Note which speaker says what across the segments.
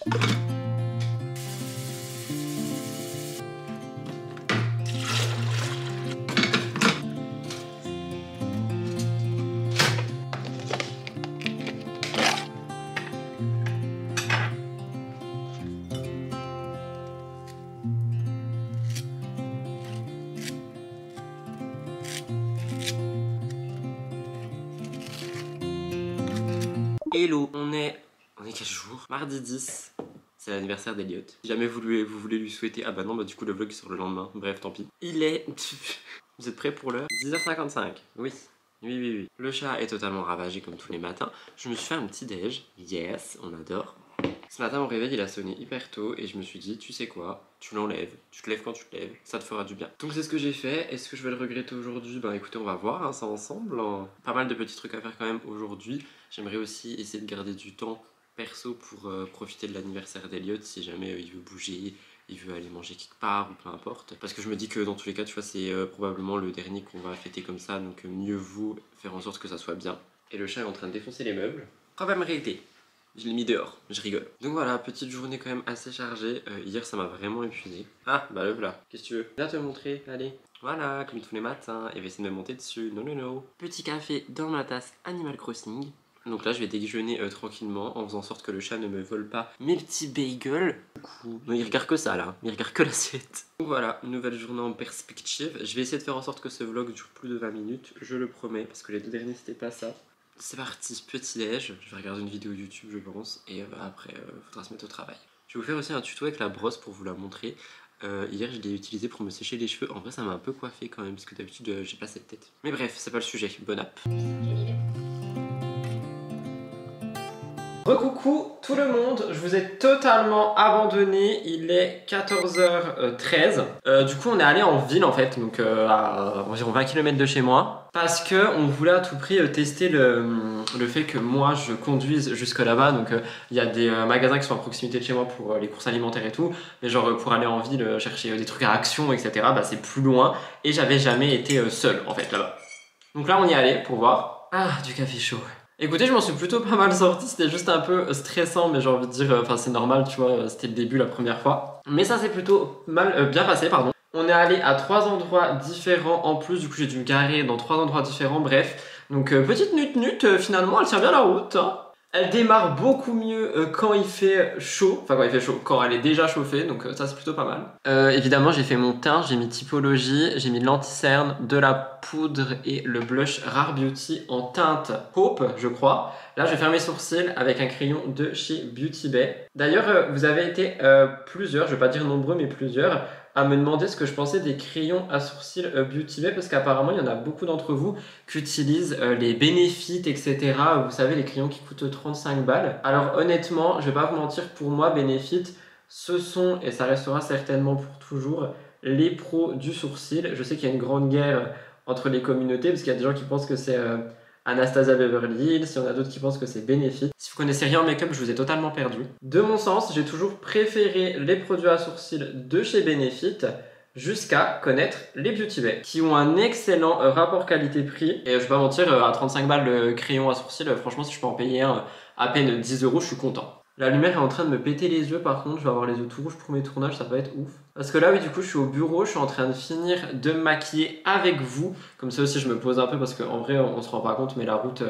Speaker 1: Hello, on est quel jour? Mardi 10. C'est l'anniversaire d'Eliot. Si jamais vous voulez lui souhaiter... Ah bah non, bah du coup le vlog est sur le lendemain. Bref, tant pis. Il est... Vous êtes prêts pour l'heure? 10h55. Oui. Oui. Le chat est totalement ravagé comme tous les matins. Je me suis fait un petit déj. Yes, on adore. Ce matin, mon réveil, il a sonné hyper tôt et je me suis dit, tu sais quoi, tu l'enlèves, tu te lèves quand tu te lèves, ça te fera du bien. Donc c'est ce que j'ai fait. Est-ce que je vais le regretter aujourd'hui? Bah écoutez, on va voir hein, ça ensemble. Pas mal de petits trucs à faire quand même aujourd'hui. J'aimerais aussi essayer de garder du temps perso pour profiter de l'anniversaire d'Eliot si jamais il veut bouger, il veut aller manger quelque part ou peu importe. Parce que je me dis que dans tous les cas, tu vois, c'est probablement le dernier qu'on va fêter comme ça, donc mieux vaut faire en sorte que ça soit bien. Et le chat est en train de défoncer les meubles. Problème réalité. Je l'ai mis dehors, je rigole. Donc voilà, petite journée quand même assez chargée. Hier, ça m'a vraiment épuisé. Ah, bah le voilà. Qu'est-ce que tu veux? Viens te montrer, allez. Voilà, comme tous les matins. Et va essayer de me monter dessus. Non. Petit café dans ma tasse Animal Crossing. Donc là, je vais déjeuner tranquillement en faisant en sorte que le chat ne me vole pas mes petits bagels. Non, il regarde que ça là, il regarde que l'assiette. Donc voilà, une nouvelle journée en perspective. Je vais essayer de faire en sorte que ce vlog dure plus de 20 minutes, je le promets, parce que les deux derniers c'était pas ça. C'est parti, petit déj, je vais regarder une vidéo YouTube je pense, et après faudra se mettre au travail. Je vais vous faire aussi un tuto avec la brosse pour vous la montrer. Hier je l'ai utilisé pour me sécher les cheveux, en vrai ça m'a un peu coiffé quand même, parce que d'habitude j'ai pas cette tête. Mais bref, c'est pas le sujet, bonne app. Recoucou tout le monde, je vous ai totalement abandonné, il est 14h13. Du coup on est allé en ville en fait, donc à environ 20 km de chez moi. Parce que on voulait à tout prix tester le fait que moi je conduise jusque là-bas. Donc il y a des magasins qui sont à proximité de chez moi pour les courses alimentaires et tout. Mais genre pour aller en ville chercher des trucs à Action etc, bah c'est plus loin. Et j'avais jamais été seul en fait là-bas. Donc là on y est allé pour voir. Ah, du café chaud. Écoutez, je m'en suis plutôt pas mal sorti, c'était juste un peu stressant, mais j'ai envie de dire, enfin c'est normal, tu vois, c'était le début la première fois. Mais ça s'est plutôt bien passé, pardon. On est allé à 3 endroits différents en plus, du coup j'ai dû me garer dans 3 endroits différents, bref. Donc petite nut, finalement elle tient bien la route, hein. Elle démarre beaucoup mieux quand il fait chaud, enfin quand il fait chaud, quand elle est déjà chauffée, donc ça c'est plutôt pas mal. Évidemment j'ai fait mon teint, j'ai mis Typologie, j'ai mis de l'anti-cerne, de la poudre et le blush Rare Beauty en teinte Hope je crois. Là je vais faire mes sourcils avec un crayon de chez Beauty Bay. D'ailleurs vous avez été plusieurs, je vais pas dire nombreux mais plusieurs, à me demander ce que je pensais des crayons à sourcils Beauty Bay parce qu'apparemment il y en a beaucoup d'entre vous qui utilisent les Benefit etc. Vous savez les crayons qui coûtent 35 balles. Alors honnêtement je vais pas vous mentir, pour moi Benefit ce sont et ça restera certainement pour toujours les pros du sourcil. Je sais qu'il y a une grande guerre entre les communautés parce qu'il y a des gens qui pensent que c'est Anastasia Beverly Hills, il y en a d'autres qui pensent que c'est Benefit. Si vous connaissez rien en make-up, je vous ai totalement perdu. De mon sens, j'ai toujours préféré les produits à sourcils de chez Benefit jusqu'à connaître les Beauty Bay qui ont un excellent rapport qualité-prix. Et je vais pas mentir, à 35 balles le crayon à sourcils, franchement si je peux en payer un à peine 10 €, je suis content. La lumière est en train de me péter les yeux par contre, je vais avoir les yeux tout rouges pour mes tournages, ça va être ouf. Parce que là oui du coup je suis au bureau, je suis en train de finir de me maquiller avec vous. Comme ça aussi je me pose un peu parce qu'en vrai on se rend pas compte mais la route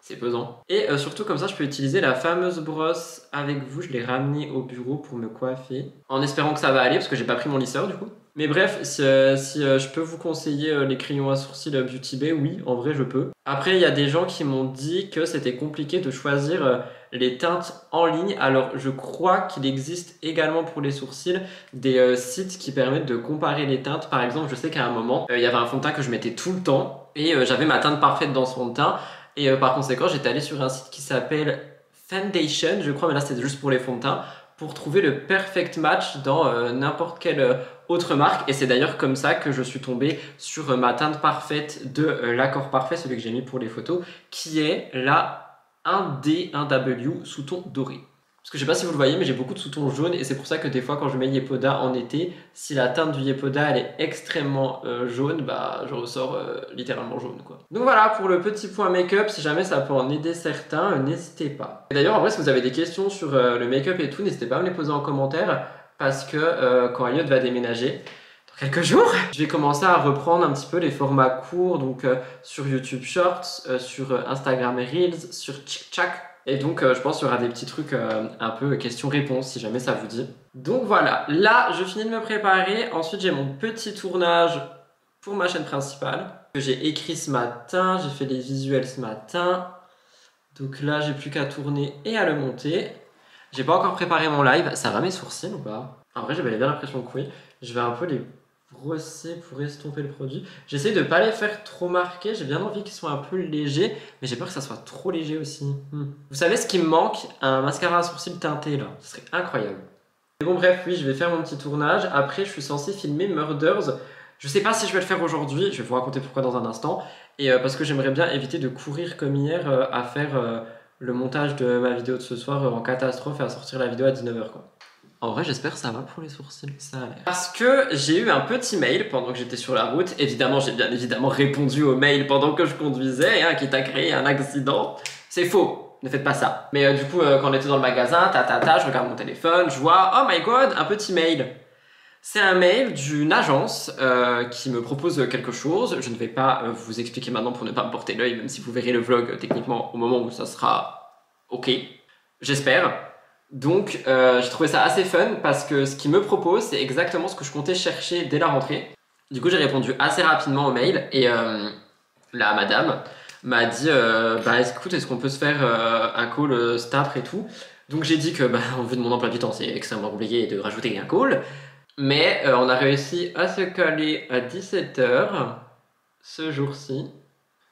Speaker 1: c'est pesant. Et surtout comme ça je peux utiliser la fameuse brosse avec vous, je l'ai ramenée au bureau pour me coiffer. En espérant que ça va aller parce que j'ai pas pris mon lisseur du coup. Mais bref, si je peux vous conseiller les crayons à sourcils Beauty Bay, oui, en vrai je peux. Après, il y a des gens qui m'ont dit que c'était compliqué de choisir les teintes en ligne. Alors, je crois qu'il existe également pour les sourcils des sites qui permettent de comparer les teintes. Par exemple, je sais qu'à un moment, il y avait un fond de teint que je mettais tout le temps et j'avais ma teinte parfaite dans ce fond de teint. Et par conséquent, j'étais allé sur un site qui s'appelle Foundation, je crois, mais là c'était juste pour les fonds de teint, pour trouver le perfect match dans n'importe quelle autre marque. Et c'est d'ailleurs comme ça que je suis tombé sur ma teinte parfaite de l'Accord Parfait, celui que j'ai mis pour les photos, qui est la 1D1W sous ton doré. Parce que je sais pas si vous le voyez, mais j'ai beaucoup de sous-tons jaunes et c'est pour ça que des fois quand je mets Yepoda en été, si la teinte du Yepoda elle est extrêmement jaune, bah je ressors littéralement jaune quoi. Donc voilà pour le petit point make-up, si jamais ça peut en aider certains, n'hésitez pas. Et d'ailleurs en vrai si vous avez des questions sur le make-up et tout, n'hésitez pas à me les poser en commentaire parce que quand Elliot va déménager, dans quelques jours, je vais commencer à reprendre un petit peu les formats courts, donc sur YouTube Shorts, sur Instagram Reels, sur TikTok. Et donc je pense qu'il y aura des petits trucs un peu questions-réponses si jamais ça vous dit. Donc voilà, là je finis de me préparer. Ensuite j'ai mon petit tournage pour ma chaîne principale que j'ai écrit ce matin, j'ai fait les visuels ce matin. Donc là j'ai plus qu'à tourner et à le monter. J'ai pas encore préparé mon live, ça va mes sourcils ou pas? En vrai j'avais bien l'impression que oui. Je vais un peu les brosser pour estomper le produit. J'essaie de pas les faire trop marqués, j'ai bien envie qu'ils soient un peu légers, mais j'ai peur que ça soit trop léger aussi. Vous savez ce qui me manque? Un mascara à sourcils teinté là, ce serait incroyable. Mais bon bref, oui, je vais faire mon petit tournage. Après, je suis censé filmer Murders. Je sais pas si je vais le faire aujourd'hui, je vais vous raconter pourquoi dans un instant. Et parce que j'aimerais bien éviter de courir comme hier à faire le montage de ma vidéo de ce soir en catastrophe et à sortir la vidéo à 19h quoi. En vrai, j'espère que ça va pour les sourcils, ça a l'air. Parce que j'ai eu un petit mail pendant que j'étais sur la route. Évidemment, j'ai bien évidemment répondu au mail pendant que je conduisais, hein, qui t'a créé un accident. C'est faux, ne faites pas ça. Mais du coup, quand on était dans le magasin, je regarde mon téléphone, je vois, oh my god, un petit mail. C'est un mail d'une agence qui me propose quelque chose. Je ne vais pas vous expliquer maintenant pour ne pas me porter l'œil, même si vous verrez le vlog techniquement au moment où ça sera ok. J'espère. Donc j'ai trouvé ça assez fun parce que ce qu'il me propose c'est exactement ce que je comptais chercher dès la rentrée. Du coup j'ai répondu assez rapidement au mail et la madame m'a dit bah écoute est-ce qu'on peut se faire un call cet après et tout. Donc j'ai dit que bah en vue de mon emploi du temps c'est extrêmement compliqué de rajouter un call. Mais on a réussi à se caler à 17h ce jour-ci.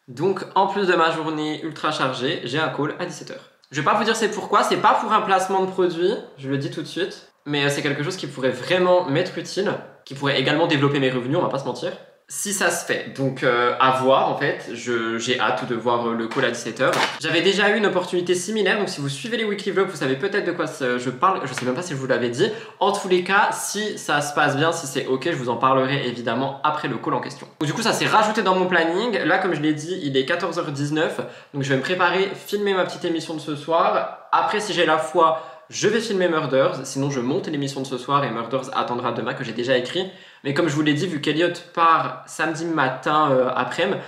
Speaker 1: Donc en plus de ma journée ultra chargée j'ai un call à 17h. Je vais pas vous dire c'est pourquoi, c'est pas pour un placement de produit, je le dis tout de suite, mais c'est quelque chose qui pourrait vraiment m'être utile, qui pourrait également développer mes revenus, on va pas se mentir, si ça se fait. Donc à voir en fait, j'ai hâte de voir le call à 17h. J'avais déjà eu une opportunité similaire, donc si vous suivez les weekly vlogs, vous savez peut-être de quoi je parle, je sais même pas si je vous l'avais dit. En tous les cas, si ça se passe bien, si c'est ok, je vous en parlerai évidemment après le call en question. Donc du coup ça s'est rajouté dans mon planning, là comme je l'ai dit, il est 14h19, donc je vais me préparer, filmer ma petite émission de ce soir. Après si j'ai la foi, je vais filmer Murders, sinon je monte l'émission de ce soir et Murders attendra demain que j'ai déjà écrit. Mais comme je vous l'ai dit, vu qu'Elliot part samedi matin après-midi,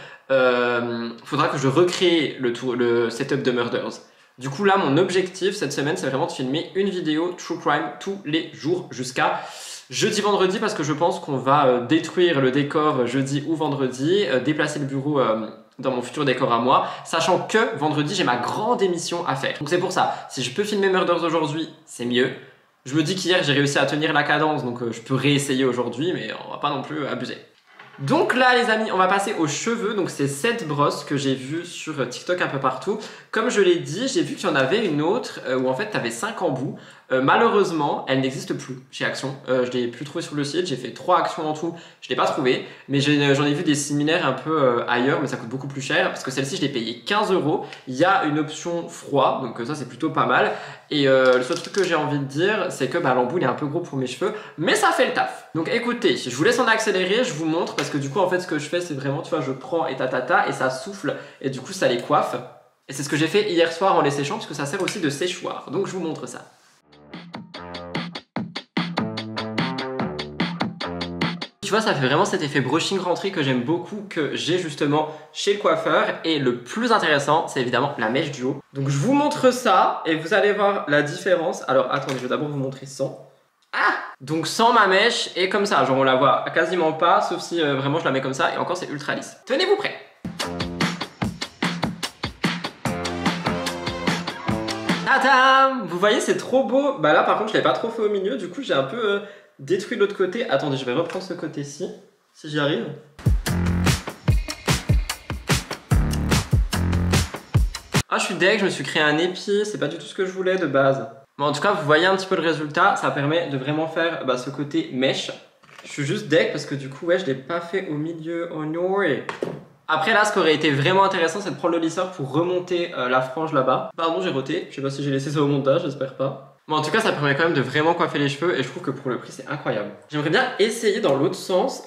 Speaker 1: faudra que je recrée le setup de Murders. Du coup là, mon objectif cette semaine, c'est vraiment de filmer une vidéo True Crime tous les jours jusqu'à jeudi, vendredi, parce que je pense qu'on va détruire le décor jeudi ou vendredi, déplacer le bureau dans mon futur décor à moi, sachant que vendredi, j'ai ma grande émission à faire. Donc c'est pour ça, si je peux filmer Murders aujourd'hui, c'est mieux. Je me dis qu'hier, j'ai réussi à tenir la cadence, donc je peux réessayer aujourd'hui, mais on va pas non plus abuser. Donc là les amis, on va passer aux cheveux. Donc c'est cette brosse que j'ai vue sur TikTok un peu partout. Comme je l'ai dit, j'ai vu qu'il y en avait une autre où en fait tu avais 5 embouts. Malheureusement, elle n'existe plus chez Action. Je l'ai plus trouvé sur le site, j'ai fait 3 actions en tout, je l'ai pas trouvé. Mais j'en ai vu des similaires un peu ailleurs, mais ça coûte beaucoup plus cher. Parce que celle-ci, je l'ai payée 15 €. Il y a une option froid, donc ça c'est plutôt pas mal. Et le seul truc que j'ai envie de dire, c'est que l'embout il est un peu gros pour mes cheveux, mais ça fait le taf. Donc écoutez, je vous laisse en accélérer, je vous montre, parce que du coup en fait ce que je fais c'est vraiment, tu vois, je prends et et ça souffle, et du coup ça les coiffe. Et c'est ce que j'ai fait hier soir en les séchant, parce que ça sert aussi de séchoir. Donc je vous montre ça. Tu vois, ça fait vraiment cet effet brushing rentré que j'aime beaucoup, que j'ai justement chez le coiffeur. Et le plus intéressant, c'est évidemment la mèche du haut. Donc je vous montre ça et vous allez voir la différence. Alors attendez, je vais d'abord vous montrer sans. Ah! Donc sans ma mèche et comme ça, genre on la voit quasiment pas, sauf si vraiment je la mets comme ça et encore c'est ultra lisse. Tenez-vous prêts! Tadam! Vous voyez, c'est trop beau. Bah là par contre je l'ai pas trop fait au milieu, du coup j'ai un peu détruit l'autre côté. Attendez, je vais reprendre ce côté-ci, si j'y arrive. Ah, je suis deg, je me suis créé un épi, c'est pas du tout ce que je voulais de base. Bon, en tout cas, vous voyez un petit peu le résultat, ça permet de vraiment faire ce côté mèche. Je suis juste deg parce que du coup, ouais, je l'ai pas fait au milieu. Oh no! Après là, ce qui aurait été vraiment intéressant, c'est de prendre le lisseur pour remonter la frange là-bas. Pardon, j'ai roté, je sais pas si j'ai laissé ça au montage, j'espère pas. Bon, en tout cas, ça permet quand même de vraiment coiffer les cheveux et je trouve que pour le prix, c'est incroyable. J'aimerais bien essayer dans l'autre sens.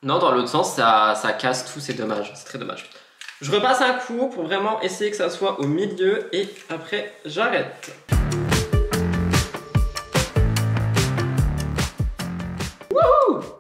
Speaker 1: Non, dans l'autre sens, ça casse tout, c'est dommage, c'est très dommage. Je repasse un coup pour vraiment essayer que ça soit au milieu et après, j'arrête.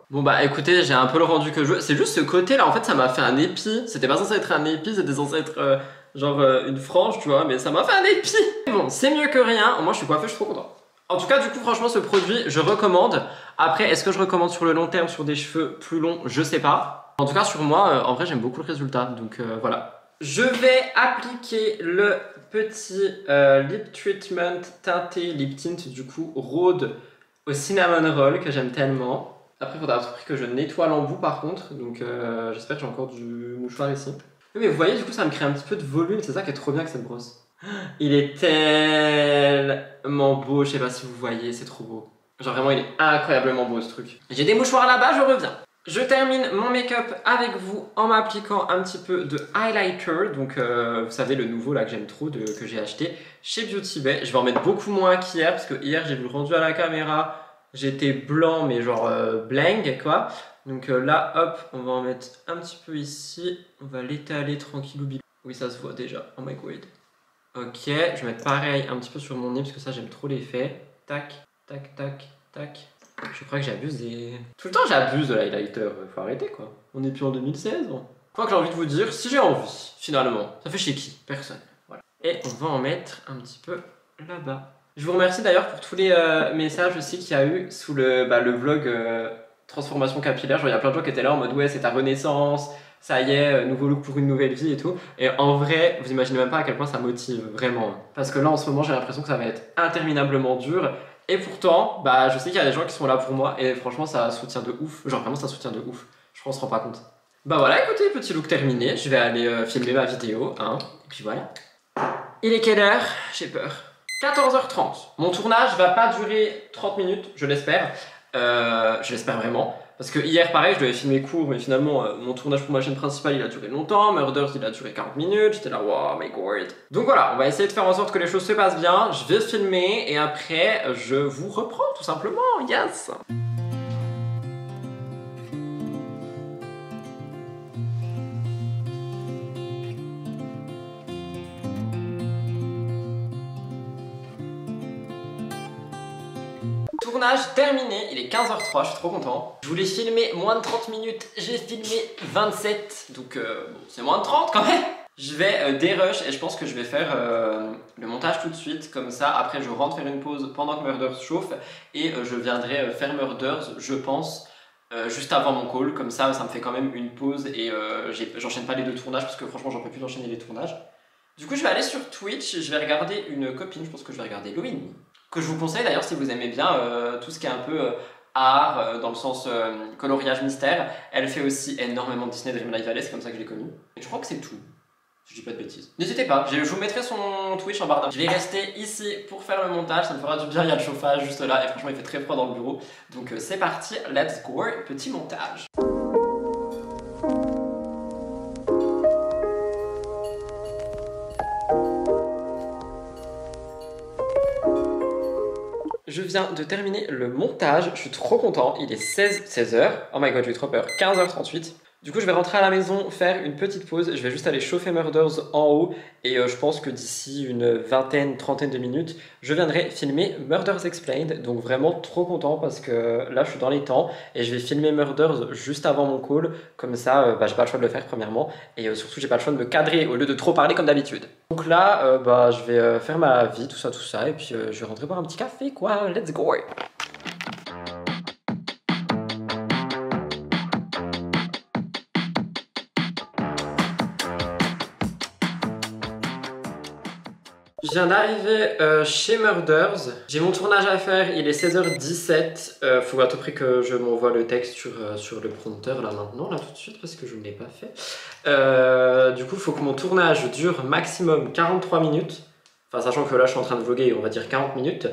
Speaker 1: Bon bah écoutez, j'ai un peu le rendu que je veux. C'est juste ce côté là, en fait ça m'a fait un épi. C'était pas censé être un épi, c'était censé être une frange, tu vois, mais ça m'a fait un épi. Bon, c'est mieux que rien. Moi je suis coiffé, je suis trop content. En tout cas, du coup, franchement, ce produit, je recommande. Après, est-ce que je recommande sur le long terme, sur des cheveux plus longs? Je sais pas. En tout cas, sur moi, en vrai, j'aime beaucoup le résultat. Donc voilà. Je vais appliquer le petit lip treatment teinté lip tint, du coup, Rhode au cinnamon roll que j'aime tellement. Après, il faudra à tout prix que je nettoie l'embout par contre. Donc j'espère que j'ai encore du mouchoir ici. Oui, mais vous voyez, du coup, ça me crée un petit peu de volume. C'est ça qui est trop bien avec cette brosse. Il est tellement beau, je sais pas si vous voyez, c'est trop beau. Genre vraiment, il est incroyablement beau ce truc. J'ai des mouchoirs là-bas, je reviens. Je termine mon make-up avec vous en m'appliquant un petit peu de highlighter. Donc vous savez, le nouveau là que j'aime trop, que j'ai acheté chez Beauty Bay. Je vais en mettre beaucoup moins qu'hier parce que hier j'ai vu le rendu à la caméra. J'étais blanc mais genre bling quoi. Donc là hop, on va en mettre un petit peu ici. On va l'étaler tranquillou. Oui, ça se voit déjà. Oh my god. Ok, je vais mettre pareil un petit peu sur mon nez parce que ça j'aime trop l'effet. Tac, tac, tac, tac. Je crois que j'abuse des... Tout le temps j'abuse de l'highlighter, faut arrêter quoi. On est plus en 2016. Bon. Je crois que j'ai envie de vous dire, si j'ai envie, finalement. Ça fait chez qui? Personne. Voilà. Et on va en mettre un petit peu là-bas. Je vous remercie d'ailleurs pour tous les messages aussi qu'il y a eu sous le vlog transformation capillaire. Genre il y a plein de gens qui étaient là en mode ouais c'est ta renaissance. Ça y est, nouveau look pour une nouvelle vie et tout. Et en vrai, vous imaginez même pas à quel point ça motive, vraiment. Parce que là, en ce moment, j'ai l'impression que ça va être interminablement dur. Et pourtant, bah, je sais qu'il y a des gens qui sont là pour moi. Et franchement, ça soutient de ouf. Genre, vraiment, ça soutient de ouf. Je pense qu'on se rend pas compte. Bah voilà, écoutez, petit look terminé. Je vais aller filmer ma vidéo, hein. Et puis voilà. Il est quelle heure? J'ai peur. 14h30. Mon tournage va pas durer 30 minutes, je l'espère. Je l'espère vraiment. Parce que hier, pareil, je devais filmer court, mais finalement, mon tournage pour ma chaîne principale, il a duré longtemps. Murders, il a duré 40 minutes. J'étais là, wow, my god. Donc voilà, on va essayer de faire en sorte que les choses se passent bien. Je vais filmer et après, je vous reprends tout simplement. Yes! Tournage terminé, il est 15h03, je suis trop content. Je voulais filmer moins de 30 minutes, j'ai filmé 27, donc bon, c'est moins de 30 quand même. Je vais dérush et je pense que je vais faire le montage tout de suite, comme ça après je rentre faire une pause pendant que Murders chauffe et je viendrai faire Murders, je pense, juste avant mon call, comme ça me fait quand même une pause et j'enchaîne pas les deux tournages parce que franchement j'en peux plus d'enchaîner les tournages. Du coup je vais aller sur Twitch, je vais regarder une copine, je pense que je vais regarder Loïni. Que je vous conseille d'ailleurs si vous aimez bien tout ce qui est un peu art, dans le sens coloriage mystère. Elle fait aussi énormément de Disney Dream Light Valley, c'est comme ça que je l'ai connue. Et je crois que c'est tout, si je dis pas de bêtises. N'hésitez pas, je vous mettrai son Twitch en barre d'infos. Je vais rester ici pour faire le montage, ça me fera du bien, il y a le chauffage juste là et franchement il fait très froid dans le bureau. Donc c'est parti, let's go, petit montage. Je viens de terminer le montage, je suis trop content, il est 16h, oh my god j'ai eu trop peur, 15h38. Du coup je vais rentrer à la maison, faire une petite pause, je vais juste aller chauffer Murders en haut et je pense que d'ici une trentaine de minutes, je viendrai filmer Murders Explained, donc vraiment trop content parce que là je suis dans les temps et je vais filmer Murders juste avant mon call, comme ça j'ai pas le choix de le faire premièrement et surtout j'ai pas le choix de me cadrer au lieu de trop parler comme d'habitude. Donc là je vais faire ma vie, tout ça et puis je vais rentrer boire un petit café quoi, let's go! Je viens d'arriver chez Murders, j'ai mon tournage à faire, il est 16h17, faut à tout prix que je m'envoie le texte sur le prompteur là maintenant, là tout de suite parce que je ne l'ai pas fait. Du coup il faut que mon tournage dure maximum 43 minutes, enfin sachant que là je suis en train de vlogger, on va dire 40 minutes.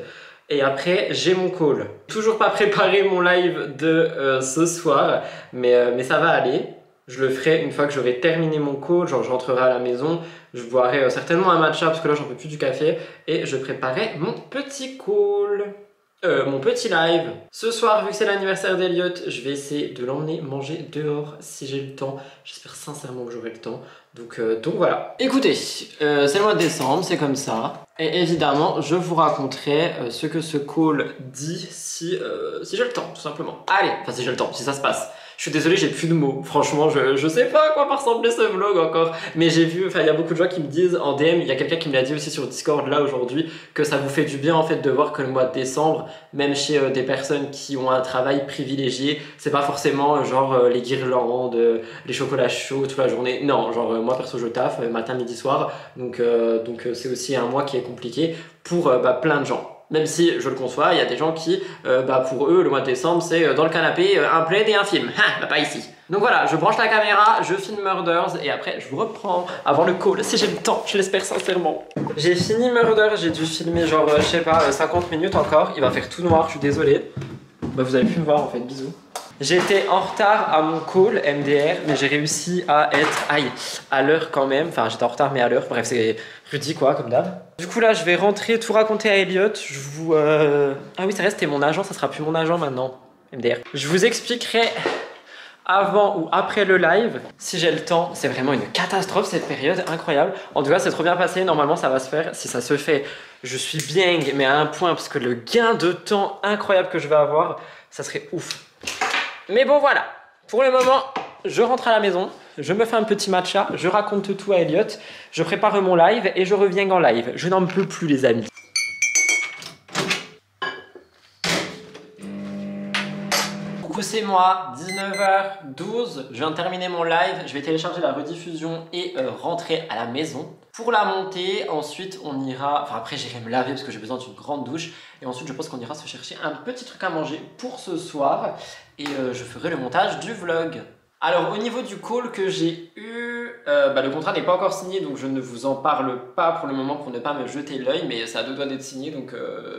Speaker 1: Et après j'ai mon call. Toujours pas préparé mon live de ce soir, mais ça va aller. Je le ferai une fois que j'aurai terminé mon call, genre je rentrerai à la maison, je boirai certainement un matcha parce que là j'en peux plus du café et je préparerai mon petit call. Mon petit live. Ce soir, vu que c'est l'anniversaire d'Eliot, je vais essayer de l'emmener manger dehors si j'ai le temps. J'espère sincèrement que j'aurai le temps. Donc voilà. Écoutez, c'est le mois de décembre, c'est comme ça. Et évidemment, je vous raconterai ce que ce call dit si j'ai le temps, tout simplement. Allez, enfin si j'ai le temps, si ça se passe. Je suis désolé, j'ai plus de mots. Franchement, je sais pas à quoi va ressembler ce vlog encore. Mais j'ai vu, enfin, il y a beaucoup de gens qui me disent en DM, il y a quelqu'un qui me l'a dit aussi sur Discord là aujourd'hui, que ça vous fait du bien en fait de voir que le mois de décembre, même chez des personnes qui ont un travail privilégié, c'est pas forcément genre les guirlandes, les chocolats chauds toute la journée. Non, genre moi perso je taffe matin, midi, soir. Donc c'est aussi un mois qui est compliqué pour plein de gens. Même si, je le conçois, il y a des gens qui, pour eux, le mois de décembre, c'est dans le canapé, un plaid et un film. Pas ici. Donc voilà, je branche la caméra, je filme Murders et après je vous reprends avant le call, si j'ai le temps, je l'espère sincèrement. J'ai fini Murders, j'ai dû filmer genre, je sais pas, 50 minutes encore. Il va faire tout noir, je suis désolé. Vous avez pu me voir en fait, bisous. J'étais en retard à mon call MDR, mais j'ai réussi à être à l'heure quand même. Enfin, j'étais en retard, mais à l'heure. Bref, c'est Rudy, quoi, comme d'hab. Du coup, là, je vais rentrer, tout raconter à Eliot. Je vous. Ah oui, ça reste, c'était mon agent, ça sera plus mon agent maintenant. MDR. Je vous expliquerai avant ou après le live, si j'ai le temps. C'est vraiment une catastrophe cette période, incroyable. En tout cas, c'est trop bien passé. Normalement, ça va se faire. Si ça se fait, je suis bien, mais à un point, parce que le gain de temps incroyable que je vais avoir, ça serait ouf. Mais bon voilà, pour le moment, je rentre à la maison, je me fais un petit matcha, je raconte tout à Eliot, je prépare mon live et je reviens en live. Je n'en peux plus les amis. Coucou, c'est moi, 19h12, je viens de terminer mon live, je vais télécharger la rediffusion et rentrer à la maison. Pour la montée, ensuite on ira, enfin après j'irai me laver parce que j'ai besoin d'une grande douche. Et ensuite je pense qu'on ira se chercher un petit truc à manger pour ce soir. Et je ferai le montage du vlog. Alors au niveau du call que j'ai eu, le contrat n'est pas encore signé, donc je ne vous en parle pas pour le moment pour ne pas me jeter l'œil, mais ça a 2 doigts d'être signé, donc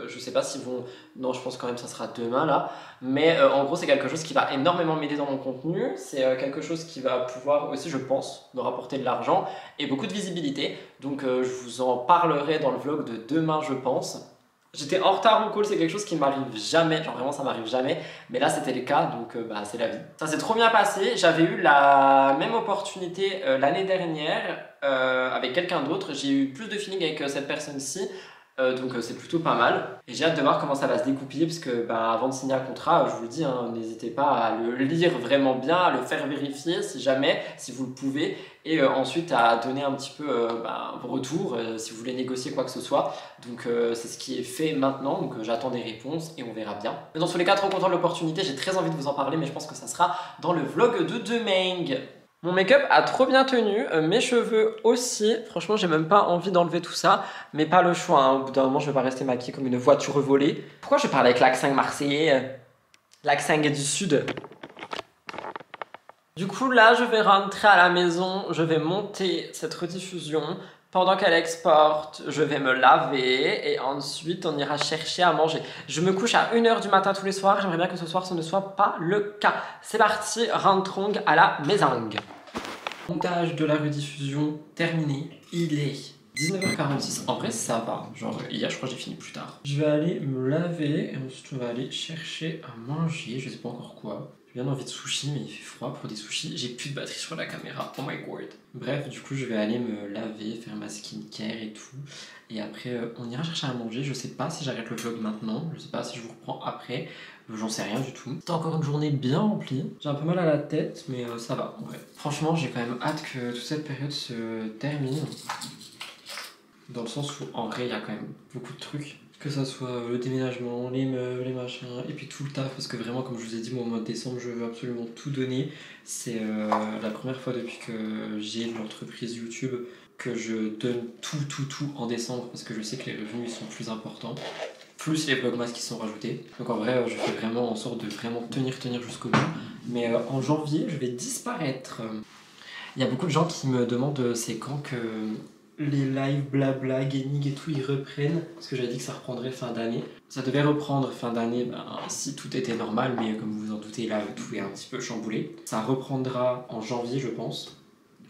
Speaker 1: je sais pas s'ils vont... Non, je pense quand même que ça sera demain là. Mais en gros c'est quelque chose qui va énormément m'aider dans mon contenu, c'est quelque chose qui va pouvoir aussi, je pense, me rapporter de l'argent et beaucoup de visibilité. Donc je vous en parlerai dans le vlog de demain je pense. J'étais en retard au call, c'est quelque chose qui m'arrive jamais, genre vraiment ça m'arrive jamais, mais là c'était le cas, donc c'est la vie. Ça s'est trop bien passé, j'avais eu la même opportunité l'année dernière avec quelqu'un d'autre, j'ai eu plus de feeling avec cette personne-ci, donc c'est plutôt pas mal. Et j'ai hâte de voir comment ça va se découpiller, parce que avant de signer un contrat, je vous le dis, hein, n'hésitez pas à le lire vraiment bien, à le faire vérifier si jamais, si vous le pouvez, et ensuite à donner un petit peu vos retours si vous voulez négocier quoi que ce soit. Donc c'est ce qui est fait maintenant, donc j'attends des réponses et on verra bien. Mais dans tous les cas, trop content de l'opportunité, j'ai très envie de vous en parler, mais je pense que ça sera dans le vlog de demain. Mon make-up a trop bien tenu, mes cheveux aussi, franchement j'ai même pas envie d'enlever tout ça, mais pas le choix, hein. Au bout d'un moment je vais pas rester maquillée comme une voiture volée. Pourquoi je parle avec l'accent marseillais, l'accent du sud? Du coup là je vais rentrer à la maison, je vais monter cette rediffusion. Pendant qu'elle exporte, je vais me laver et ensuite on ira chercher à manger. Je me couche à 1h du matin tous les soirs, j'aimerais bien que ce soir ce ne soit pas le cas. C'est parti, rentrons à la maison. Montage de la rediffusion terminé, il est 19h46. En vrai ça va, genre hier je crois que j'ai fini plus tard. Je vais aller me laver et ensuite on va aller chercher à manger, je sais pas encore quoi. J'ai bien envie de sushi mais il fait froid pour des sushis. J'ai plus de batterie sur la caméra, oh my god. Bref, du coup je vais aller me laver, faire ma skincare et tout. Et après on ira chercher à manger. Je sais pas si j'arrête le vlog maintenant, je sais pas si je vous reprends après. J'en sais rien du tout. C'était encore une journée bien remplie. J'ai un peu mal à la tête mais ça va en vrai. Franchement j'ai quand même hâte que toute cette période se termine. Dans le sens où en vrai il y a quand même beaucoup de trucs. Que ça soit le déménagement, les meubles, les machins, et puis tout le taf, parce que vraiment comme je vous ai dit, moi au mois de décembre je veux absolument tout donner. C'est la première fois depuis que j'ai l'entreprise YouTube que je donne tout en décembre, parce que je sais que les revenus ils sont plus importants. Plus les vlogmas qui sont rajoutés. Donc en vrai je fais vraiment en sorte de vraiment tenir jusqu'au bout. Mais en janvier je vais disparaître. Il y a beaucoup de gens qui me demandent c'est quand que les lives blabla, gaming et tout, ils reprennent. Parce que j'avais dit que ça reprendrait fin d'année. Ça devait reprendre fin d'année si tout était normal, mais comme vous vous en doutez, là tout est un petit peu chamboulé. Ça reprendra en janvier, je pense.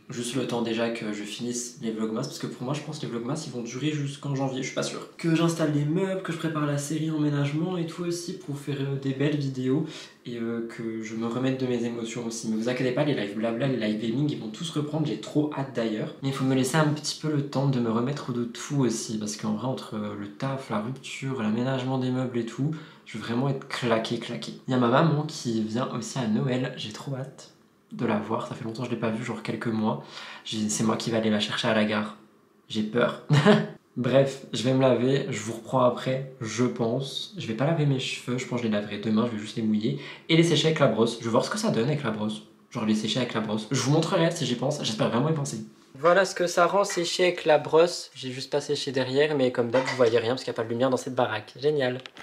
Speaker 1: Juste le temps déjà que je finisse les vlogmas, parce que pour moi je pense que les vlogmas ils vont durer jusqu'en janvier, je suis pas sûr. Que j'installe les meubles, que je prépare la série emménagement et tout aussi pour faire des belles vidéos et que je me remette de mes émotions aussi. Mais vous inquiétez pas, les lives blabla, les lives gaming ils vont tous reprendre, j'ai trop hâte d'ailleurs. Mais il faut me laisser un petit peu le temps de me remettre de tout aussi, parce qu'en vrai entre le taf, la rupture, l'aménagement des meubles et tout, je veux vraiment être claqué. Il y a ma maman qui vient aussi à Noël, j'ai trop hâte de la voir, ça fait longtemps que je l'ai pas vue, genre quelques mois. C'est moi qui vais aller la chercher à la gare. J'ai peur. Bref, je vais me laver, je vous reprends après, je pense. Je vais pas laver mes cheveux, je pense que je les laverai demain, je vais juste les mouiller et les sécher avec la brosse. Je vais voir ce que ça donne avec la brosse. Genre les sécher avec la brosse. Je vous montrerai si j'y pense, j'espère vraiment y penser. Voilà ce que ça rend séché avec la brosse. J'ai juste pas séché derrière, mais comme d'hab, vous voyez rien parce qu'il n'y a pas de lumière dans cette baraque. Génial.